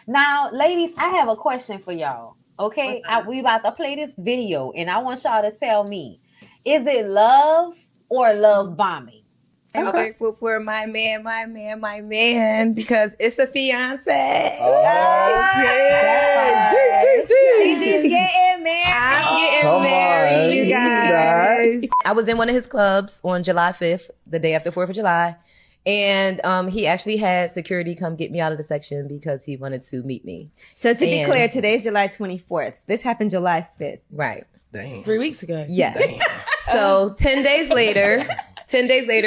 Now, ladies, I have a question for y'all. Okay, we about to play this video, and I want y'all to tell me: is it love or love bombing? I'm grateful for my man, because it's a fiance. Gigi's getting married. I'm getting married, you guys. I was in one of his clubs on July 5th, the day after 4th of July. And he actually had security come get me out of the section because he wanted to meet me. So to be clear, today's July 24th. This happened July 5th. Right. Dang. 3 weeks ago. Yes. So 10 days later,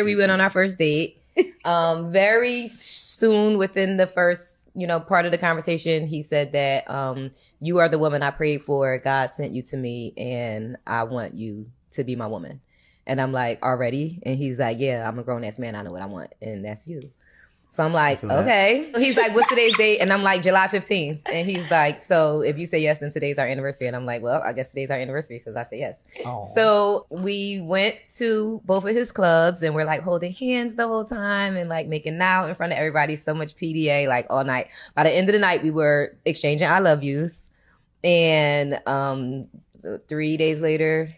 we went on our first date. Very soon within the first, part of the conversation, he said that you are the woman I prayed for. God sent you to me and I want you to be my woman. And I'm like, already? And he's like, yeah, I'm a grown ass man. I know what I want. And that's you. So I'm like, okay. So he's like, what's today's date? And I'm like, July 15th. And he's like, so if you say yes, then today's our anniversary. And I'm like, well, I guess today's our anniversary because I say yes. Aww. So we went to both of his clubs and we're like holding hands the whole time and like making out in front of everybody. So much PDA like all night. By the end of the night, we were exchanging I love yous. And 3 days later,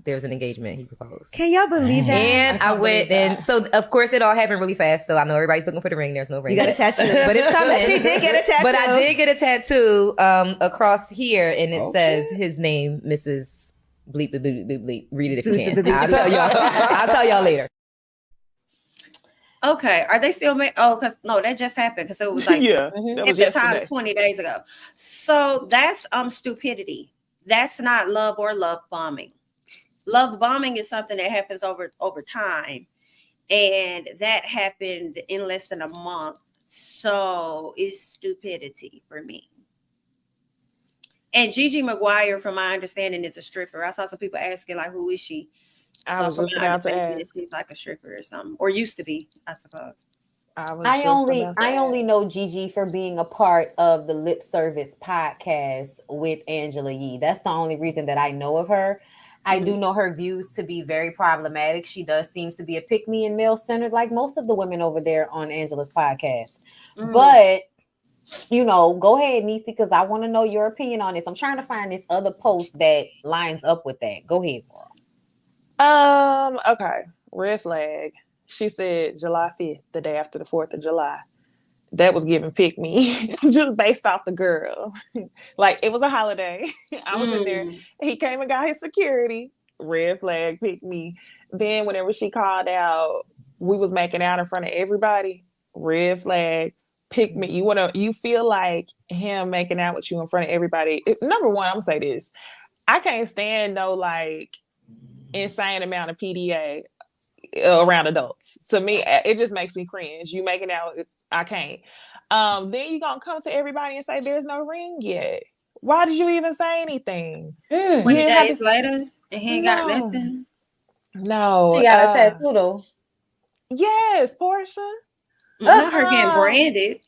there was an engagement. He proposed. Can y'all believe that? And I went, and so of course it all happened really fast. So I know everybody's looking for the ring. There's no ring. You got a tattoo, but it's coming. She did get a tattoo. But I did get a tattoo across here, and it says his name, Mrs. Bleep bleep bleep bleep bleep. Read it if you can. I'll tell y'all. I'll tell y'all later. Okay, are they still married? Oh, because no, that just happened because it was like That was at the yesterday. time 20 days ago. So that's stupidity. That's not love or love bombing. Love bombing is something that happens over time, and that happened in less than a month. So it's stupidity for me. And Gigi McGuire, from my understanding, is a stripper. I saw some people asking like, "Who is she?" I was just about to ask. It seems like a stripper or something, or used to be, I suppose. I only know Gigi for being a part of the Lip Service podcast with Angela Yee. That's the only reason that I know of her. I do know her views to be very problematic. She does seem to be a pick-me and male-centered, like most of the women over there on Angela's podcast. But, go ahead, Niecy, because I want to know your opinion on this. I'm trying to find this other post that lines up with that. Go ahead, Laura. Okay. Red flag. She said July 5th, the day after the 4th of July. That was giving pick me just based off the girl. Like it was a holiday. I was in there. He came and got his security. Red flag, pick me. Then whenever she called out, we was making out in front of everybody. Red flag, pick me. You feel like him making out with you in front of everybody. Number one, I'm gonna say this. I can't stand no like insane amount of PDA around adults. To me, it just makes me cringe. You making out, I can't. Then you gonna come to everybody and say there's no ring yet. Why did you even say anything? 20 days later, and he ain't got nothing. No, she got a tattoo though. Yes, Portia. Not her getting branded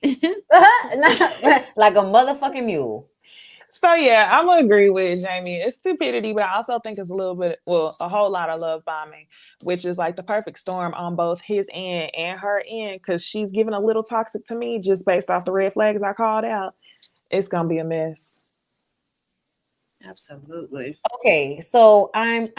like a motherfucking mule. So yeah, I'm gonna agree with Jamie. It's stupidity, but I also think it's a whole lot of love bombing, which is like the perfect storm on both his end and her end, because she's giving a little toxic to me just based off the red flags I called out. It's gonna be a mess. Absolutely. Okay, so I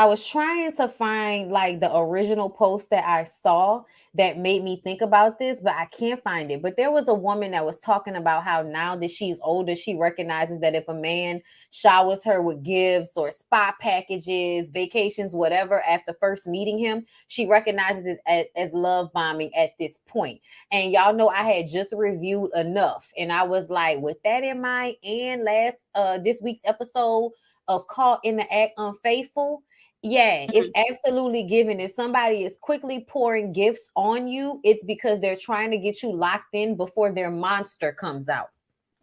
was trying to find like the original post that I saw that made me think about this, but I can't find it. But there was a woman that was talking about how now that she's older, she recognizes that if a man showers her with gifts or spa packages, vacations, whatever, after first meeting him, she recognizes it as love bombing at this point. And y'all know I had just reviewed Enough, and I was like, with that in mind, and this week's episode of Caught in the Act Unfaithful, it's absolutely given. If somebody is quickly pouring gifts on you, it's because they're trying to get you locked in before their monster comes out.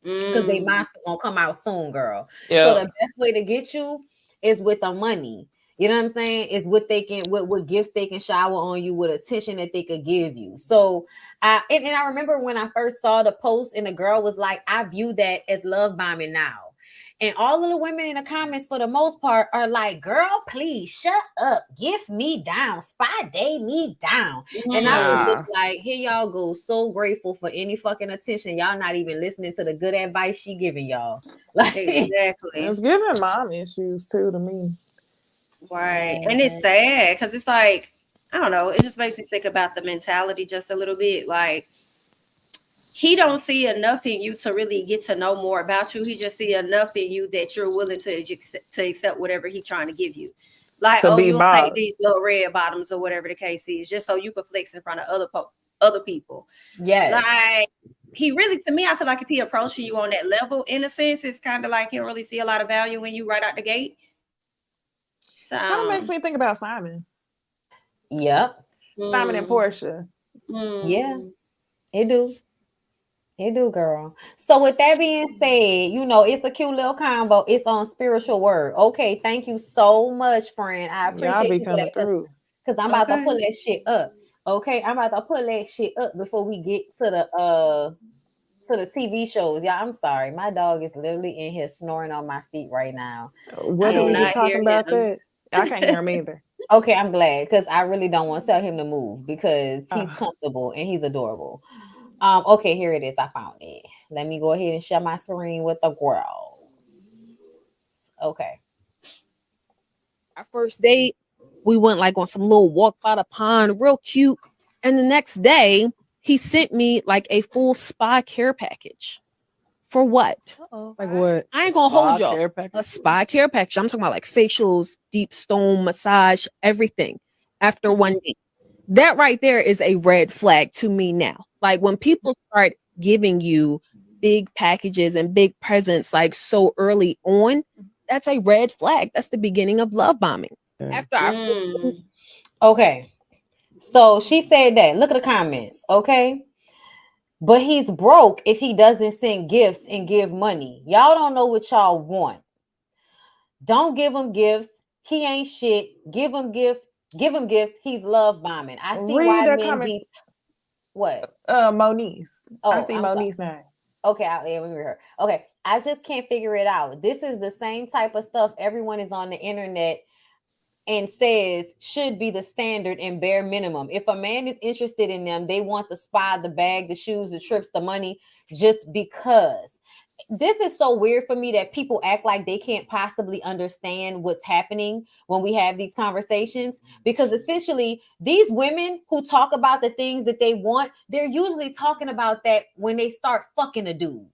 Because their monster gonna come out soon, girl. Yep. So the best way to get you is with the money. You know what I'm saying? Is what they can, what gifts they can shower on you, with attention that they could give you. So I remember when I first saw the post and the girl was like, I view that as love bombing now. And all of the women in the comments, for the most part, are like, girl, please shut up. Gift me down. Spy day me down. And I was just like, here y'all go. So grateful for any fucking attention. Y'all not even listening to the good advice she giving y'all. Like, exactly. It's giving mom issues too to me. Right. And it's sad because it's like, I don't know, it just makes me think about the mentality just a little bit. Like, he don't see enough in you to really get to know more about you. He just see enough in you that you're willing to accept whatever he's trying to give you. Like, to you'll bothered. take these little red bottoms or whatever the case is, just so you can flex in front of other people. Yes. Like, he really, to me, I feel like if he approaching you on that level, in a sense, it's kind of like he don't really see a lot of value in you right out the gate. So kind of makes me think about Simon. Yep. Simon and Portia. Yeah, it do. It do, girl. So with that being said, you know, it's a cute little combo. It's on Spiritual Word. Okay, thank you so much, friend. I appreciate you for that, because I'm about to pull that shit up. Okay, I'm about to pull that shit up before we get to the TV shows. Yeah, I'm sorry. My dog is literally in here snoring on my feet right now. What are we just talking about that? I can't hear him either. Okay, I'm glad, because I really don't want to tell him to move because he's comfortable and he's adorable. Okay, here it is. I found it. Let me go ahead and share my screen with the girls. Okay. Our first date, we went like on some little walk by the pond, real cute. And the next day, he sent me like a full spa care package. For what? Like what? I ain't gonna hold y'all. A spa care package. I'm talking about like facials, deep stone massage, everything after one date. That right there is a red flag to me now. Like when people start giving you big packages and big presents like so early on, that's a red flag. That's the beginning of love bombing. After our okay. So she said that. Look at the comments. Okay. But he's broke if he doesn't send gifts and give money. Y'all don't know what y'all want. Don't give him gifts. He ain't shit. Give him gifts. He's love bombing. I see why men be. What? Moniece. I see Moniece's name. Okay, let me read her. Okay, I just can't figure it out. This is the same type of stuff everyone is on the internet and says should be the standard and bare minimum. If a man is interested in them, they want the spa, the bag, the shoes, the trips, the money, just because. This is so weird for me that people act like they can't possibly understand what's happening when we have these conversations, because essentially these women who talk about the things that they want, they're usually talking about that when they start fucking a dude.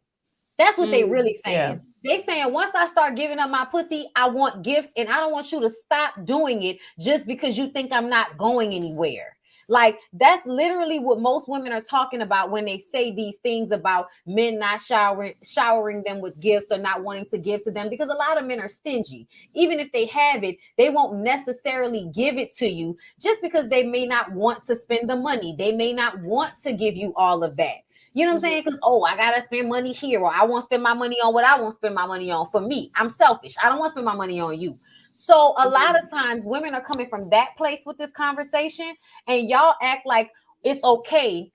That's what they really saying. Yeah. They saying, once I start giving up my pussy, I want gifts, and I don't want you to stop doing it just because you think I'm not going anywhere. Like, that's literally what most women are talking about when they say these things about men not showering them with gifts or not wanting to give to them, because a lot of men are stingy. Even if they have it, they won't necessarily give it to you just because they may not want to spend the money. They may not want to give you all of that. You know what I'm saying? Because, I got to spend money here, or I won't spend my money on what I won't spend my money on. For me, I'm selfish. I don't want to spend my money on you. So a lot of times women are coming from that place with this conversation, and y'all act like it's okay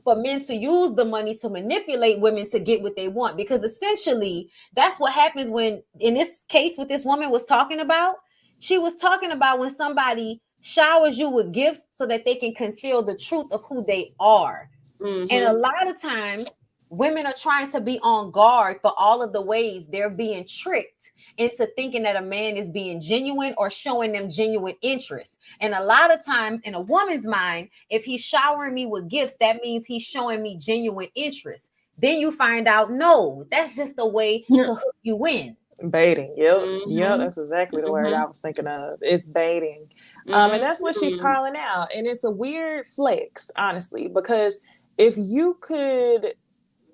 for men to use the money to manipulate women to get what they want, because essentially that's what happens when, in this case, what this woman was talking about, she was talking about when somebody showers you with gifts so that they can conceal the truth of who they are. And a lot of times women are trying to be on guard for all of the ways they're being tricked into thinking that a man is being genuine or showing them genuine interest. And a lot of times in a woman's mind, if he's showering me with gifts, that means he's showing me genuine interest. Then you find out, no, that's just a way to hook you in. Baiting. Yep, that's exactly the word I was thinking of. It's baiting. And that's what she's calling out. And it's a weird flex, honestly, because if you could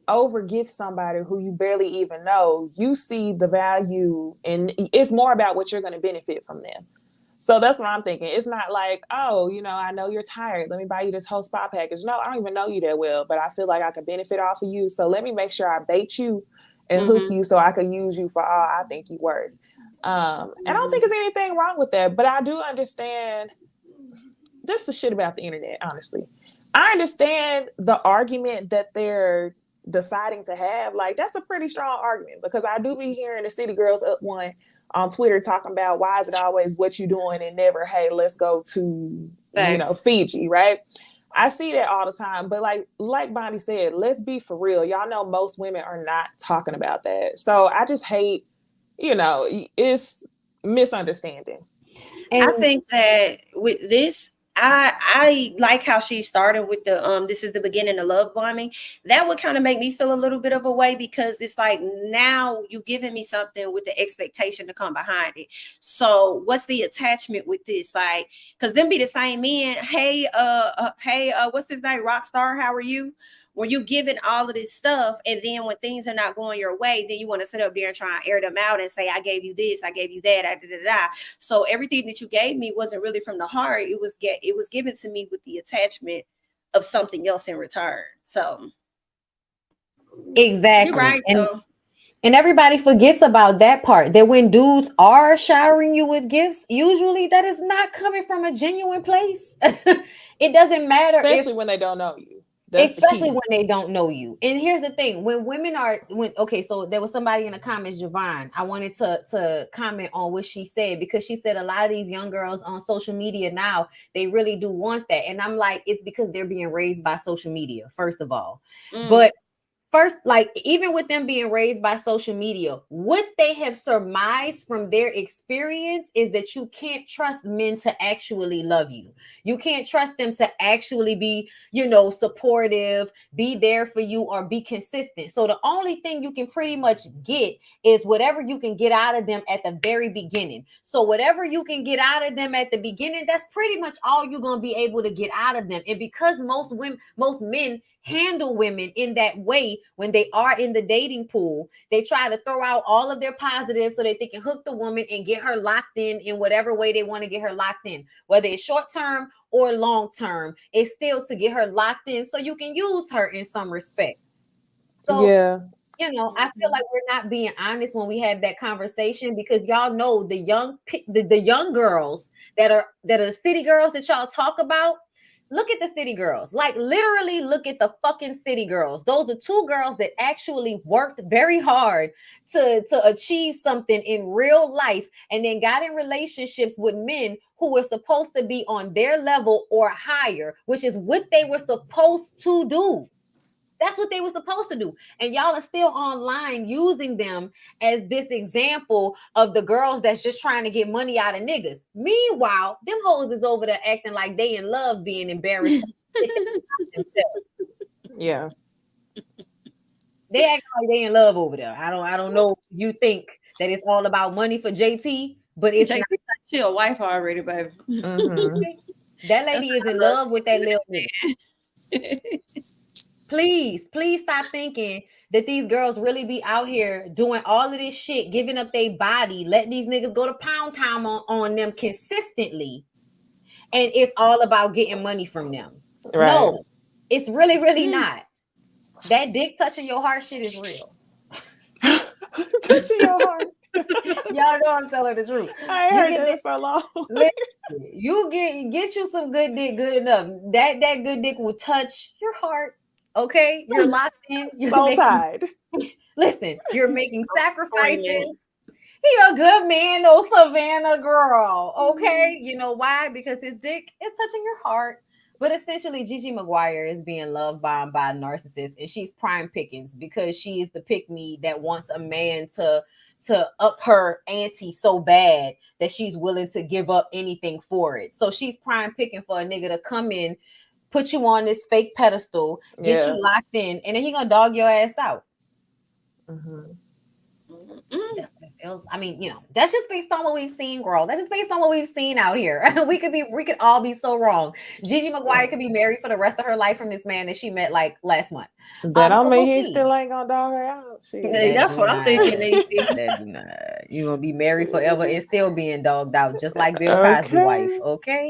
overgift somebody who you barely even know, you see the value, and it's more about what you're going to benefit from them. So that's what I'm thinking. It's not like, I know you're tired, let me buy you this whole spa package. No, I don't even know you that well, but I feel like I could benefit off of you. So let me make sure I bait you and hook you so I could use you for all I think you're worth. And I don't think there's anything wrong with that, but I do understand this is shit about the internet, honestly. I understand the argument that they're deciding to have, like, that's a pretty strong argument, because I do be hearing the city girls up one on Twitter talking about, why is it always what you doing and never, hey, let's go to, Fiji, right? I see that all the time. But like Bondy said, let's be for real. Y'all know most women are not talking about that. So I just hate, it's misunderstanding. And I think that with this, I like how she started with the this is the beginning of love bombing. That would kind of make me feel a little bit of a way, because it's like, now you giving me something with the expectation to come behind it. So what's the attachment with this? Like, because them be the same men. Hey, what's this name? Rockstar, how are you? When you giving all of this stuff, and then when things are not going your way, then you want to sit up there and try and air them out and say, I gave you this, I gave you that, So everything that you gave me wasn't really from the heart. It was given to me with the attachment of something else in return. So exactly. You're right. And everybody forgets about that part, that when dudes are showering you with gifts, usually that is not coming from a genuine place. It doesn't matter. Especially when they don't know you. Especially when they don't know you. And here's the thing, so there was somebody in the comments, Javon, I wanted to comment on what she said, because she said a lot of these young girls on social media now, they really do want that. And I'm like, it's because they're being raised by social media, first of all. But first, like, even with them being raised by social media, what they have surmised from their experience is that you can't trust men to actually love you. You can't trust them to actually be, supportive, be there for you, or be consistent. So the only thing you can pretty much get is whatever you can get out of them at the very beginning. So whatever you can get out of them at the beginning, that's pretty much all you're going to be able to get out of them. And because most men handle women in that way, when they are in the dating pool, they try to throw out all of their positives so that they can hook the woman and get her locked in whatever way they want to get her locked in, whether it's short term or long term. It's still to get her locked in so you can use her in some respect. So yeah, I feel like we're not being honest when we have that conversation, because y'all know the young girls that are the city girls that y'all talk about. Look at the city girls. Like, literally look at the fucking city girls. Those are two girls that actually worked very hard to achieve something in real life, and then got in relationships with men who were supposed to be on their level or higher, which is what they were supposed to do. That's what they were supposed to do. And y'all are still online using them as this example of the girls that's just trying to get money out of niggas. Meanwhile, them hoes is over there acting like they in love, being embarrassed. Yeah. They act like they in love over there. I don't know if you think that it's all about money for JT, but it's JT, she a wife already, baby. That lady is in love with that little nigga. Please stop thinking that these girls really be out here doing all of this shit, giving up their body, letting these niggas go to pound time on them consistently, and it's all about getting money from them. Right. No, it's really, really not. That dick touching your heart shit is real. Touching your heart. Y'all know I'm telling the truth. I heard that so long. You get you some good dick good enough. That good dick will touch your heart. Okay, you're locked in. You're tied. Listen, you're making sacrifices. He a good man, no Savannah girl. Okay, you know why? Because his dick is touching your heart. But essentially, Gigi McGuire is being love bombed by a narcissist, and she's prime pickings because she is the pick-me that wants a man to up her ante so bad that she's willing to give up anything for it. So she's prime picking for a nigga to come in, put you on this fake pedestal, get you locked in, and then he gonna dog your ass out. That's what it feels. I mean, that's just based on what we've seen, girl. That's just based on what we've seen out here. we could all be so wrong. Gigi McGuire could be married for the rest of her life from this man that she met like last month. That don't mean he still ain't gonna dog her out. That's what I'm thinking. You're gonna be married forever and still being dogged out, just like Bill Cosby's wife. Okay.